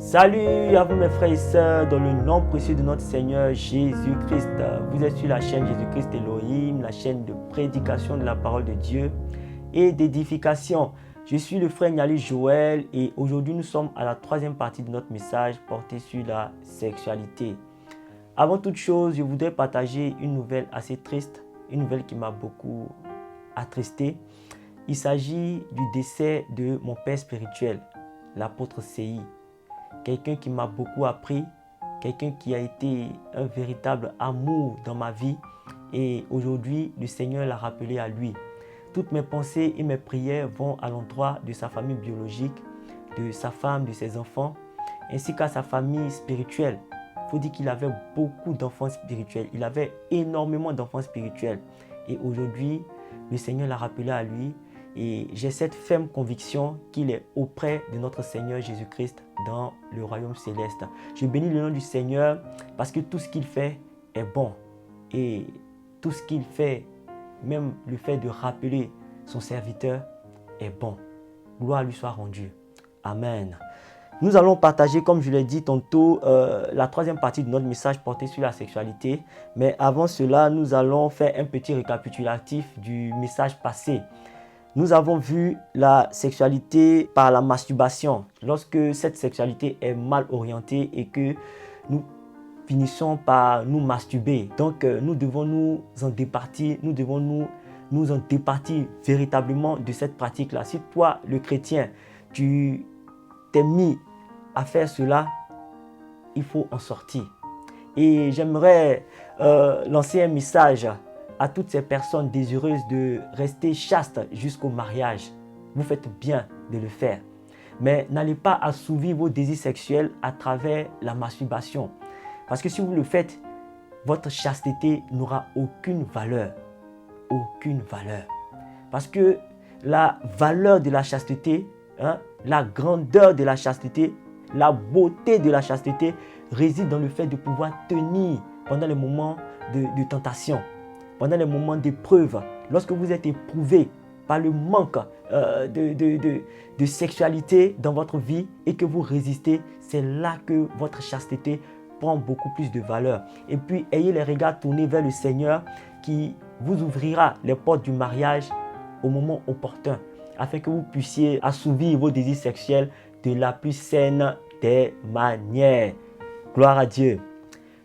Salut à vous mes frères et sœurs, dans le nom précieux de notre Seigneur Jésus-Christ. Vous êtes sur la chaîne Jésus-Christ Elohim, la chaîne de prédication de la parole de Dieu et d'édification. Je suis le frère Niali Joël et aujourd'hui nous sommes à la troisième partie de notre message porté sur la sexualité. Avant toute chose, je voudrais partager une nouvelle assez triste, une nouvelle qui m'a beaucoup attristé. Il s'agit du décès de mon père spirituel, l'apôtre CI. Quelqu'un qui m'a beaucoup appris, quelqu'un qui a été un véritable amour dans ma vie et aujourd'hui le Seigneur l'a rappelé à lui. Toutes mes pensées et mes prières vont à l'endroit de sa famille biologique, de sa femme, de ses enfants, ainsi qu'à sa famille spirituelle. Il faut dire qu'il avait beaucoup d'enfants spirituels, il avait énormément d'enfants spirituels et aujourd'hui le Seigneur l'a rappelé à lui. Et j'ai cette ferme conviction qu'il est auprès de notre Seigneur Jésus-Christ dans le royaume céleste. Je bénis le nom du Seigneur parce que tout ce qu'il fait est bon. Et tout ce qu'il fait, même le fait de rappeler son serviteur, est bon. Gloire lui soit rendue. Amen. Nous allons partager, comme je l'ai dit tantôt, la troisième partie de notre message porté sur la sexualité. Mais avant cela, nous allons faire un petit récapitulatif du message passé. Nous avons vu la sexualité par la masturbation. Lorsque cette sexualité est mal orientée et que nous finissons par nous masturber. Donc nous devons nous en départir, nous devons nous en départir véritablement de cette pratique-là. Si toi, le chrétien, tu t'es mis à faire cela, il faut en sortir. Et j'aimerais lancer un message à toutes ces personnes désireuses de rester chastes jusqu'au mariage. Vous faites bien de le faire. Mais n'allez pas assouvir vos désirs sexuels à travers la masturbation. Parce que si vous le faites, votre chasteté n'aura aucune valeur. Aucune valeur. Parce que la valeur de la chasteté, la grandeur de la chasteté, la beauté de la chasteté réside dans le fait de pouvoir tenir pendant les moments de tentation. Pendant les moments d'épreuve, lorsque vous êtes éprouvé par le manque de sexualité dans votre vie et que vous résistez, c'est là que votre chasteté prend beaucoup plus de valeur. Et puis, ayez les regards tournés vers le Seigneur qui vous ouvrira les portes du mariage au moment opportun, afin que vous puissiez assouvir vos désirs sexuels de la plus saine des manières. Gloire à Dieu.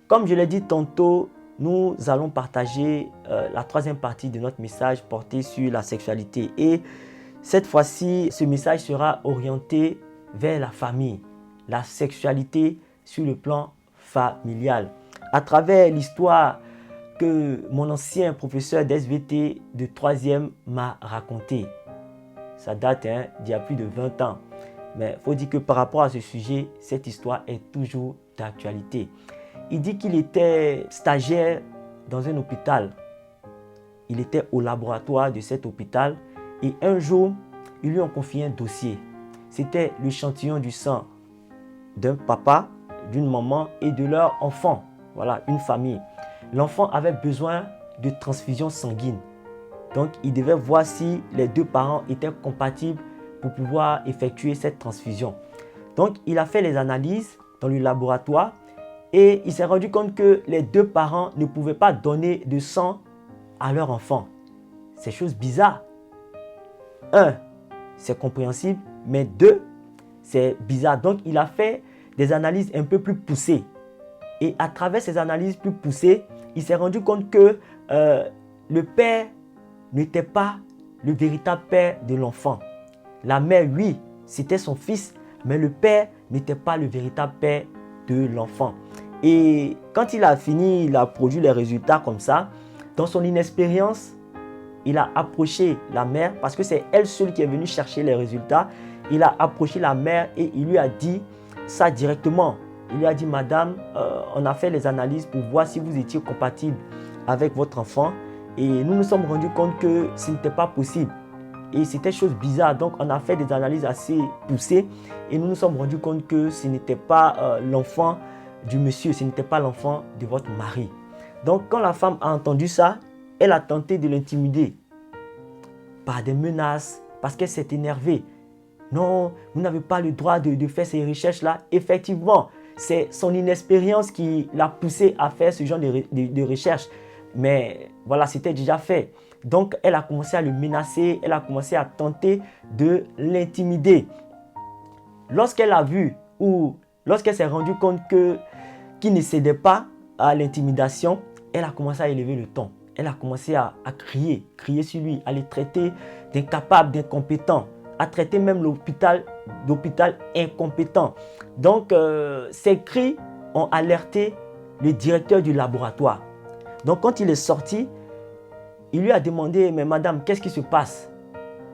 Comme je l'ai dit tantôt, nous allons partager la troisième partie de notre message porté sur la sexualité. Et cette fois-ci, ce message sera orienté vers la famille, la sexualité sur le plan familial. À travers l'histoire que mon ancien professeur d'SVT de 3e m'a raconté. Ça date d'il y a plus de 20 ans. Mais il faut dire que par rapport à ce sujet, cette histoire est toujours d'actualité. Il dit qu'il était stagiaire dans un hôpital. Il était au laboratoire de cet hôpital et un jour, ils lui ont confié un dossier. C'était l'échantillon du sang d'un papa, d'une maman et de leur enfant. Voilà, une famille. L'enfant avait besoin de transfusion sanguine. Donc, il devait voir si les deux parents étaient compatibles pour pouvoir effectuer cette transfusion. Donc, il a fait les analyses dans le laboratoire. Et il s'est rendu compte que les deux parents ne pouvaient pas donner de sang à leur enfant. C'est chose bizarre. Un, c'est compréhensible, mais deux, c'est bizarre. Donc, il a fait des analyses un peu plus poussées. Et à travers ces analyses plus poussées, il s'est rendu compte que le père n'était pas le véritable père de l'enfant. La mère, oui, c'était son fils, mais le père n'était pas le véritable père de l'enfant. Et quand il a fini, il a produit les résultats comme ça. Dans son inexpérience, il a approché la mère parce que c'est elle seule qui est venue chercher les résultats. Il a approché la mère et il lui a dit ça directement. Il lui a dit, madame, on a fait les analyses pour voir si vous étiez compatible avec votre enfant. Et nous nous sommes rendus compte que ce n'était pas possible. Et c'était chose bizarre. Donc, on a fait des analyses assez poussées. Et nous nous sommes rendus compte que ce n'était pas l'enfant du monsieur, ce n'était pas l'enfant de votre mari. Donc, quand la femme a entendu ça, elle a tenté de l'intimider par des menaces, parce qu'elle s'est énervée. Non, vous n'avez pas le droit de faire ces recherches-là. Effectivement, c'est son inexpérience qui l'a poussé à faire ce genre de recherche. Mais voilà, c'était déjà fait. Donc, elle a commencé à le menacer, elle a commencé à tenter de l'intimider. Lorsqu'elle a vu ou lorsqu'elle s'est rendue compte qu'il ne cédait pas à l'intimidation, elle a commencé à élever le ton. Elle a commencé à crier sur lui, à le traiter d'incapable, d'incompétent, à traiter même l'hôpital d'hôpital incompétent. Donc, ces cris ont alerté le directeur du laboratoire. Donc, quand il est sorti, il lui a demandé, mais madame, qu'est-ce qui se passe?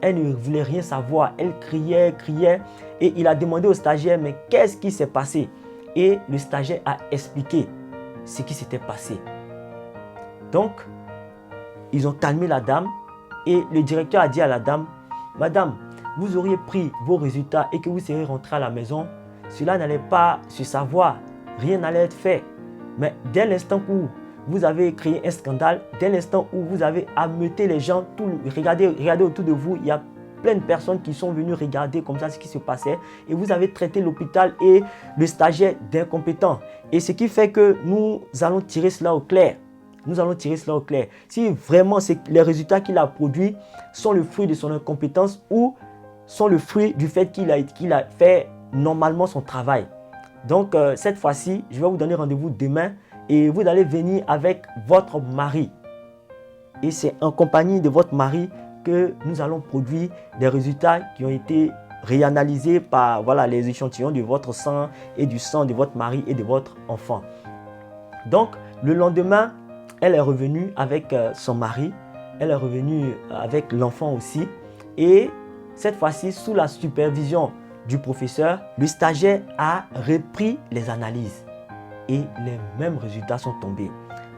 Elle ne voulait rien savoir, elle criait, et il a demandé au stagiaire, mais qu'est-ce qui s'est passé? Et le stagiaire a expliqué ce qui s'était passé. Donc, ils ont calmé la dame et le directeur a dit à la dame, madame, vous auriez pris vos résultats et que vous seriez rentré à la maison, cela n'allait pas se savoir, rien n'allait être fait. Mais dès l'instant où vous avez créé un scandale, dès l'instant où vous avez ameuté les gens, regardez autour de vous, il y a plein de personnes qui sont venues regarder comme ça ce qui se passait et vous avez traité l'hôpital et le stagiaire d'incompétent. Et ce qui fait que nous allons tirer cela au clair. Nous allons tirer cela au clair. Si vraiment les résultats qu'il a produits sont le fruit de son incompétence ou sont le fruit du fait qu'il a fait normalement son travail. Donc cette fois-ci, je vais vous donner rendez-vous demain et vous allez venir avec votre mari. Et c'est en compagnie de votre mari que nous allons produire des résultats qui ont été réanalysés par les échantillons de votre sang et du sang de votre mari et de votre enfant. Donc le lendemain, elle est revenue avec son mari, elle est revenue avec l'enfant aussi. Et cette fois-ci, sous la supervision du professeur, le stagiaire a repris les analyses. Et les mêmes résultats sont tombés.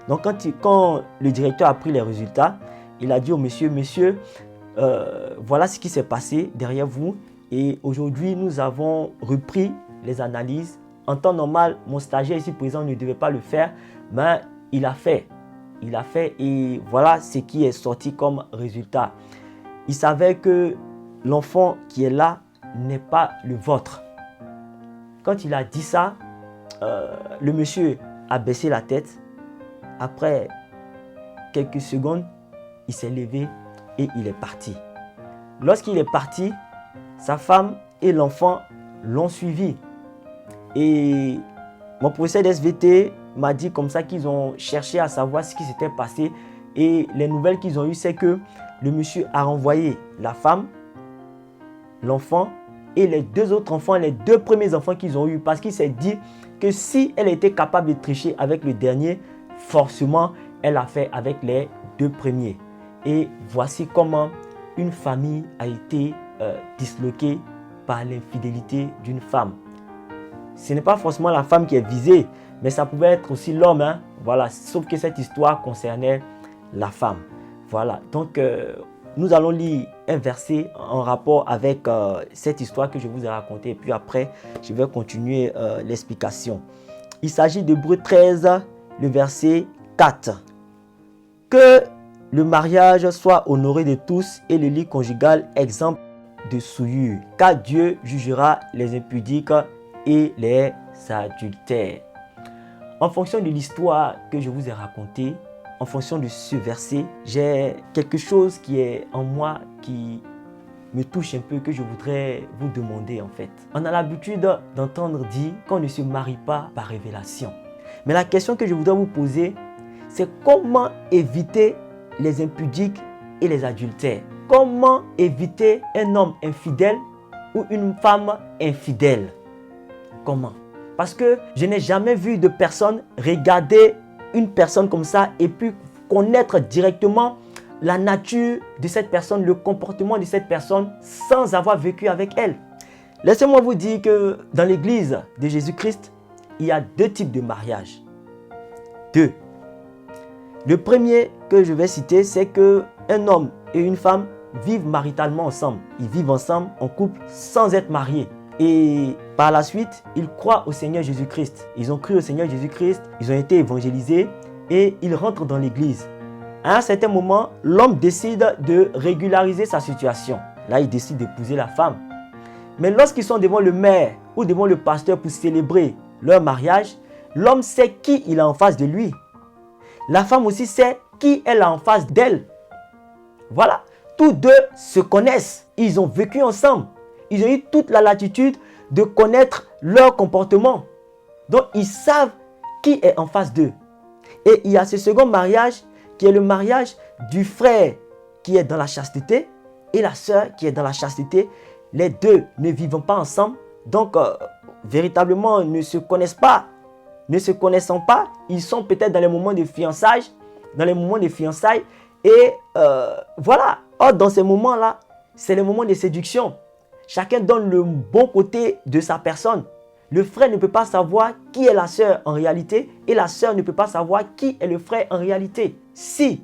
Donc quand le directeur a pris les résultats, il a dit au monsieur, voilà ce qui s'est passé derrière vous. Et aujourd'hui, nous avons repris les analyses. En temps normal, mon stagiaire ici présent ne devait pas le faire, mais il a fait. Il a fait et voilà ce qui est sorti comme résultat. Il savait que l'enfant qui est là n'est pas le vôtre. Quand il a dit ça, le monsieur a baissé la tête. Après quelques secondes, il s'est levé et il est parti. Lorsqu'il est parti, sa femme et l'enfant l'ont suivi. Et mon professeur d'SVT m'a dit comme ça qu'ils ont cherché à savoir ce qui s'était passé. Et les nouvelles qu'ils ont eues, c'est que le monsieur a renvoyé la femme, l'enfant et les deux autres enfants, les deux premiers enfants qu'ils ont eus. Parce qu'il s'est dit que si elle était capable de tricher avec le dernier, forcément, elle a fait avec les deux premiers. Et voici comment une famille a été disloquée par l'infidélité d'une femme. Ce n'est pas forcément la femme qui est visée, mais ça pouvait être aussi l'homme. Hein? Voilà, sauf que cette histoire concernait la femme. Voilà, donc nous allons lire un verset en rapport avec cette histoire que je vous ai racontée. Et puis après, je vais continuer l'explication. Il s'agit d'Hébreux 13, le verset 4. Que le mariage soit honoré de tous et le lit conjugal exempt de souillure, car Dieu jugera les impudiques et les adultères. En fonction de l'histoire que je vous ai racontée, en fonction de ce verset, j'ai quelque chose qui est en moi qui me touche un peu, que je voudrais vous demander en fait. On a l'habitude d'entendre dire qu'on ne se marie pas par révélation. Mais la question que je voudrais vous poser, c'est comment éviter les impudiques et les adultères? Comment éviter un homme infidèle ou une femme infidèle? Comment? Parce que je n'ai jamais vu de personne regarder une personne comme ça et puis connaître directement la nature de cette personne, le comportement de cette personne sans avoir vécu avec elle. Laissez-moi vous dire que dans l'église de Jésus-Christ, il y a deux types de mariage. Deux. Le premier que je vais citer, c'est qu'un homme et une femme vivent maritalement ensemble. Ils vivent ensemble en couple sans être mariés. Et par la suite, ils croient au Seigneur Jésus-Christ. Ils ont cru au Seigneur Jésus-Christ, ils ont été évangélisés et ils rentrent dans l'église. À un certain moment, l'homme décide de régulariser sa situation. Là, il décide d'épouser la femme. Mais lorsqu'ils sont devant le maire ou devant le pasteur pour célébrer leur mariage, l'homme sait qui il a en face de lui. La femme aussi sait qui elle a en face d'elle. Voilà. Tous deux se connaissent. Ils ont vécu ensemble. Ils ont eu toute la latitude de connaître leur comportement. Donc, ils savent qui est en face d'eux. Et il y a ce second mariage qui est le mariage du frère qui est dans la chasteté et la sœur qui est dans la chasteté. Les deux ne vivent pas ensemble. Donc, véritablement, ne se connaissent pas. Ne se connaissant pas, ils sont peut-être dans les moments de fiançailles. Et voilà. Or, dans ces moments-là, c'est le moment de séduction. Chacun donne le bon côté de sa personne. Le frère ne peut pas savoir qui est la sœur en réalité et la sœur ne peut pas savoir qui est le frère en réalité. Si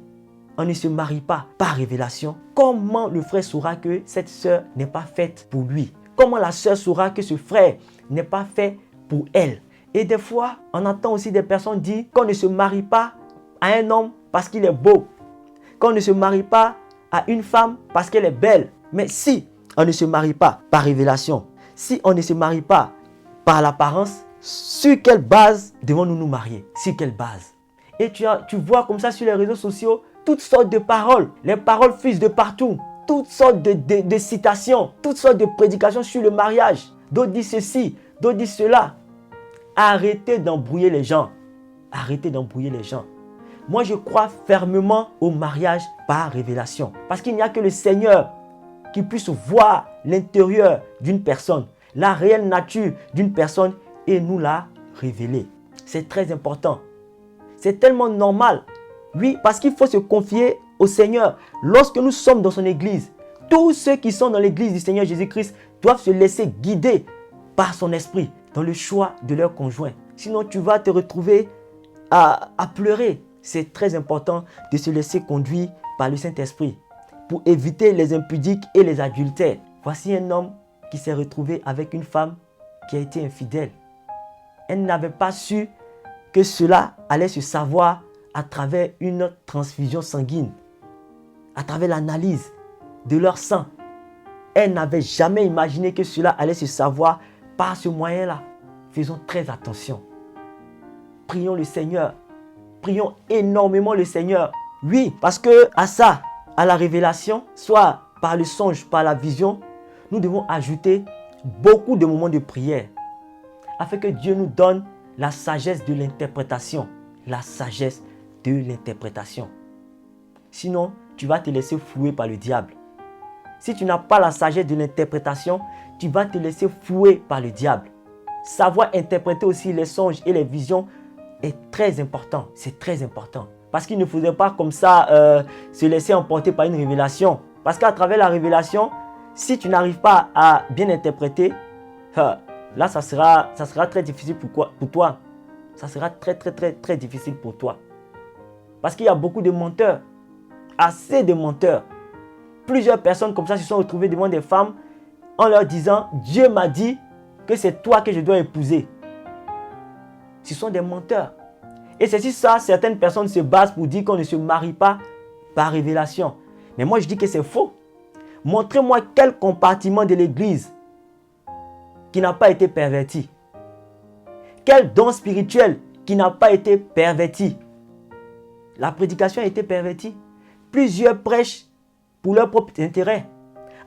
on ne se marie pas par révélation, comment le frère saura que cette sœur n'est pas faite pour lui? Comment la sœur saura que ce frère n'est pas fait pour elle? Et des fois, on entend aussi des personnes dire qu'on ne se marie pas à un homme parce qu'il est beau. Qu'on ne se marie pas à une femme parce qu'elle est belle. Mais si on ne se marie pas par révélation, si on ne se marie pas par l'apparence, sur quelle base devons-nous nous marier? Sur quelle base? Et tu vois comme ça sur les réseaux sociaux, toutes sortes de paroles. Les paroles fusent de partout. Toutes sortes de citations, toutes sortes de prédications sur le mariage. D'autres disent ceci, d'autres disent cela. Arrêtez d'embrouiller les gens. Arrêtez d'embrouiller les gens. Moi, je crois fermement au mariage par révélation. Parce qu'il n'y a que le Seigneur qui puisse voir l'intérieur d'une personne, la réelle nature d'une personne et nous la révéler. C'est très important. C'est tellement normal. Oui, parce qu'il faut se confier au Seigneur. Lorsque nous sommes dans son église, tous ceux qui sont dans l'église du Seigneur Jésus-Christ doivent se laisser guider par son esprit dans le choix de leur conjoint. Sinon, tu vas te retrouver à pleurer. C'est très important de se laisser conduire par le Saint-Esprit pour éviter les impudiques et les adultères. Voici un homme qui s'est retrouvé avec une femme qui a été infidèle. Elle n'avait pas su que cela allait se savoir à travers une transfusion sanguine, à travers l'analyse de leur sang. Elle n'avait jamais imaginé que cela allait se savoir par ce moyen-là. Faisons très attention. Prions le Seigneur. Prions énormément le Seigneur. Oui, parce que à ça, à la révélation, soit par le songe, par la vision, nous devons ajouter beaucoup de moments de prière afin que Dieu nous donne la sagesse de l'interprétation. La sagesse de l'interprétation. Sinon, tu vas te laisser flouer par le diable. Si tu n'as pas la sagesse de l'interprétation, tu vas te laisser flouer par le diable. Savoir interpréter aussi les songes et les visions est très important. C'est très important. Parce qu'il ne faudrait pas comme ça se laisser emporter par une révélation. Parce qu'à travers la révélation, si tu n'arrives pas à bien interpréter, là ça sera très difficile pour toi. Ça sera très difficile pour toi. Parce qu'il y a beaucoup de menteurs. Assez de menteurs. Plusieurs personnes comme ça se sont retrouvées devant des femmes en leur disant « Dieu m'a dit que c'est toi que je dois épouser ». Ce sont des menteurs. Et c'est sur ça certaines personnes se basent pour dire qu'on ne se marie pas par révélation. Mais moi je dis que c'est faux. Montrez-moi quel compartiment de l'église qui n'a pas été perverti. Quel don spirituel qui n'a pas été perverti. La prédication a été pervertie. Plusieurs prêchent pour leur propre intérêt.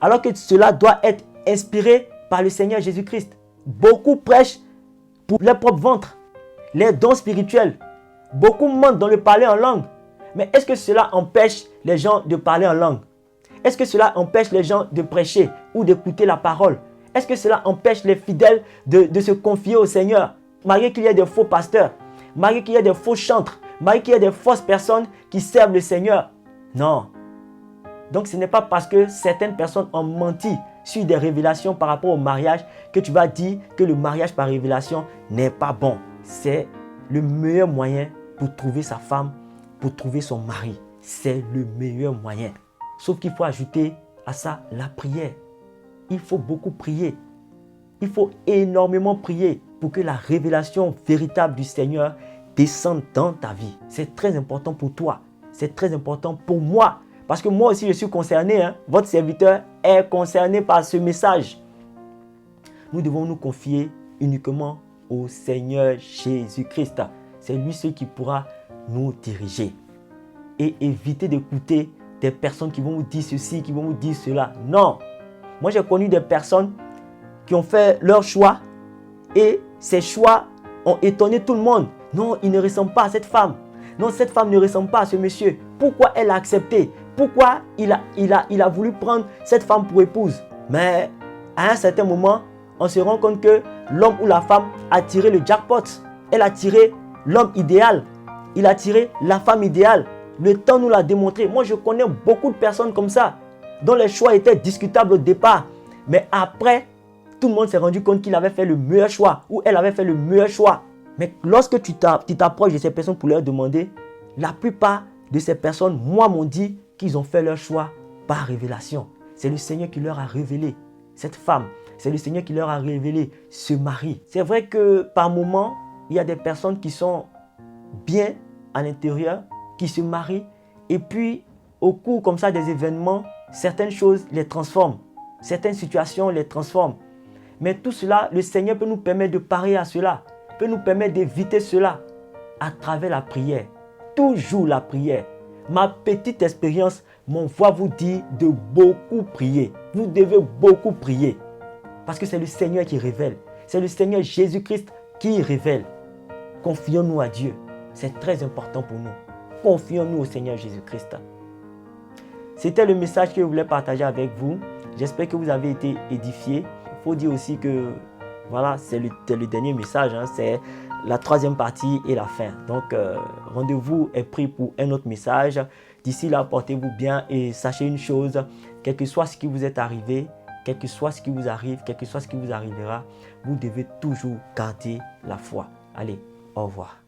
Alors que cela doit être inspiré par le Seigneur Jésus-Christ. Beaucoup prêchent pour leur propre ventre. Les dons spirituels. Beaucoup mentent dans le parler en langue. Mais est-ce que cela empêche les gens de parler en langue? Est-ce que cela empêche les gens de prêcher ou d'écouter la parole? Est-ce que cela empêche les fidèles de se confier au Seigneur? Malgré qu'il y ait des faux pasteurs, malgré qu'il y ait des faux chantres, malgré qu'il y ait des fausses personnes qui servent le Seigneur. Non. Donc ce n'est pas parce que certaines personnes ont menti sur des révélations par rapport au mariage que tu vas dire que le mariage par révélation n'est pas bon. C'est le meilleur moyen pour trouver sa femme, pour trouver son mari. C'est le meilleur moyen. Sauf qu'il faut ajouter à ça la prière. Il faut beaucoup prier. Il faut énormément prier pour que la révélation véritable du Seigneur descende dans ta vie. C'est très important pour toi. C'est très important pour moi. Parce que moi aussi, je suis concerné. Votre serviteur est concerné par ce message. nous devons nous confier uniquement au Seigneur Jésus-Christ. C'est lui seul qui pourra nous diriger. Et éviter d'écouter des personnes qui vont vous dire ceci, qui vont vous dire cela. Non. Moi, j'ai connu des personnes qui ont fait leur choix et ces choix ont étonné tout le monde. Non, il ne ressemble pas à cette femme. Non, cette femme ne ressemble pas à ce monsieur. Pourquoi elle a accepté? Pourquoi il a voulu prendre cette femme pour épouse? Mais à un certain moment, on se rend compte que l'homme ou la femme a tiré le jackpot. Elle a tiré l'homme idéal. Il a tiré la femme idéale. Le temps nous l'a démontré. Moi, je connais beaucoup de personnes comme ça, dont les choix étaient discutables au départ. Mais après, tout le monde s'est rendu compte qu'il avait fait le meilleur choix ou elle avait fait le meilleur choix. Mais lorsque tu t'approches de ces personnes pour leur demander, la plupart de ces personnes, moi, m'ont dit qu'ils ont fait leur choix par révélation. C'est le Seigneur qui leur a révélé cette femme. C'est le Seigneur qui leur a révélé ce mari. C'est vrai que par moments, il y a des personnes qui sont bien à l'intérieur, qui se marient et puis au cours comme ça des événements, certaines choses les transforment, certaines situations les transforment. Mais tout cela, le Seigneur peut nous permettre de parer à cela, peut nous permettre d'éviter cela à travers la prière. Toujours la prière. Ma petite expérience m'envoie vous dire de beaucoup prier. Vous devez beaucoup prier parce que c'est le Seigneur qui révèle. C'est le Seigneur Jésus-Christ qui révèle. Confions-nous à Dieu. C'est très important pour nous. Confions-nous au Seigneur Jésus-Christ. C'était le message que je voulais partager avec vous. J'espère que vous avez été édifiés. Il faut dire aussi que voilà, c'est le dernier message. C'est la troisième partie et la fin. Donc, rendez-vous est pris pour un autre message. D'ici là, portez-vous bien et sachez une chose, quel que soit ce qui vous est arrivé, quel que soit ce qui vous arrive, quel que soit ce qui vous arrivera, vous devez toujours garder la foi. Allez, au revoir.